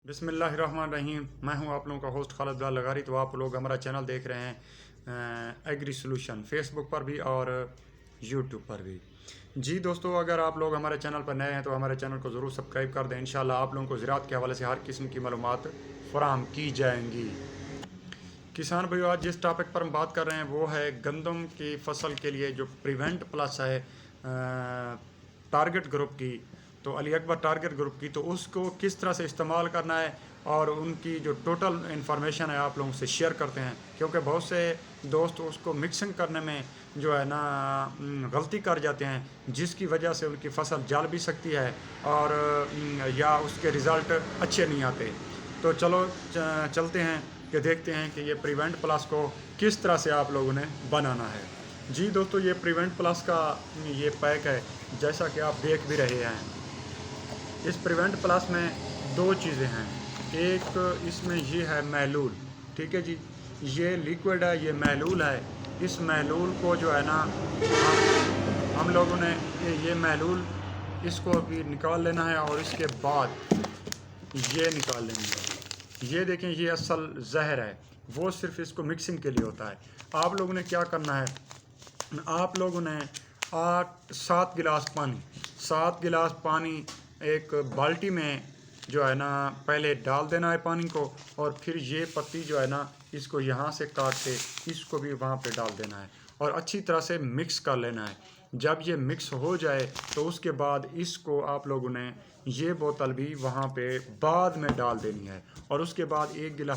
बिस्मिल्लाहिर्रहमानिर्रहीम। मैं हूं आप लोगों का होस्ट खालिद बिलाल लगारी। तो आप लोग हमारा चैनल देख रहे हैं एग्री सोल्यूशन, फेसबुक पर भी और यूट्यूब पर भी। जी दोस्तों, अगर आप लोग हमारे चैनल पर नए हैं तो हमारे चैनल को ज़रूर सब्सक्राइब कर दें। इंशाल्लाह आप लोगों को ज़राअत के हवाले से हर किस्म की मालूमात फराहम की जाएंगी। किसान भाइयों, आज जिस टॉपिक पर हम बात कर रहे हैं वो है गंदम की फसल के लिए जो प्रिवेंट प्लस है टारगेट ग्रुप की, तो अली अकबर टारगेट ग्रुप की, तो उसको किस तरह से इस्तेमाल करना है और उनकी जो टोटल इन्फॉर्मेशन है आप लोगों से शेयर करते हैं। क्योंकि बहुत से दोस्त उसको मिक्सिंग करने में जो है ना गलती कर जाते हैं, जिसकी वजह से उनकी फसल जल भी सकती है और या उसके रिज़ल्ट अच्छे नहीं आते। तो चलो चलते हैं कि देखते हैं कि ये प्रिवेंट प्लस को किस तरह से आप लोगों ने बनाना है। जी दोस्तों, ये प्रिवेंट प्लस का ये पैक है, जैसा कि आप देख भी रहे हैं। इस प्रिवेंट प्लस में दो चीज़ें हैं। एक इसमें ये है महलूल, ठीक है जी, ये लिक्विड है, ये महलूल है। इस महलूल को जो है ना हम लोगों ने ये महलूल इसको भी निकाल लेना है और इसके बाद ये निकाल लेनी है। ये देखें, ये असल जहर है, वो सिर्फ इसको मिक्सिंग के लिए होता है। आप लोगों ने क्या करना है, आप लोगों ने 7 गिलास पानी एक बाल्टी में जो है ना पहले डाल देना है पानी को, और फिर ये पत्ती जो है ना इसको यहाँ से काट के इसको भी वहाँ पे डाल देना है और अच्छी तरह से मिक्स कर लेना है। जब ये मिक्स हो जाए तो उसके बाद इसको आप लोगों ने ये बोतल भी वहाँ पे बाद में डाल देनी है, और उसके बाद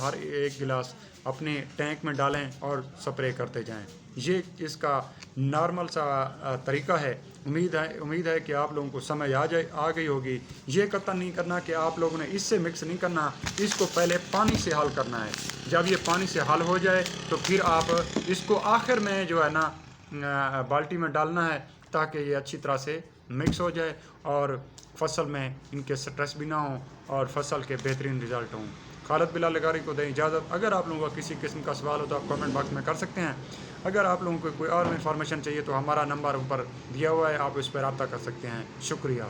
हर एक गिलास अपने टैंक में डालें और स्प्रे करते जाएं। ये इसका नॉर्मल सा तरीका है। उम्मीद है कि आप लोगों को समझ आ गई होगी। ये कतई नहीं करना कि आप लोगों ने इससे मिक्स नहीं करना, इसको पहले पानी से हल करना है। जब ये पानी से हल हो जाए तो फिर आप इसको आखिर में जो है ना बाल्टी में डालना है, ताकि ये अच्छी तरह से मिक्स हो जाए और फसल में इनके स्ट्रेस भी ना हो और फसल के बेहतरीन रिज़ल्ट हों। खालिद बिलाल लगारी को दें इजाज़त। अगर आप लोगों का किसी किस्म का सवाल हो तो आप कमेंट बॉक्स में कर सकते हैं। अगर आप लोगों को कोई और इन्फॉर्मेशन चाहिए तो हमारा नंबर ऊपर दिया हुआ है, आप इस पर रब्ता कर सकते हैं। शुक्रिया।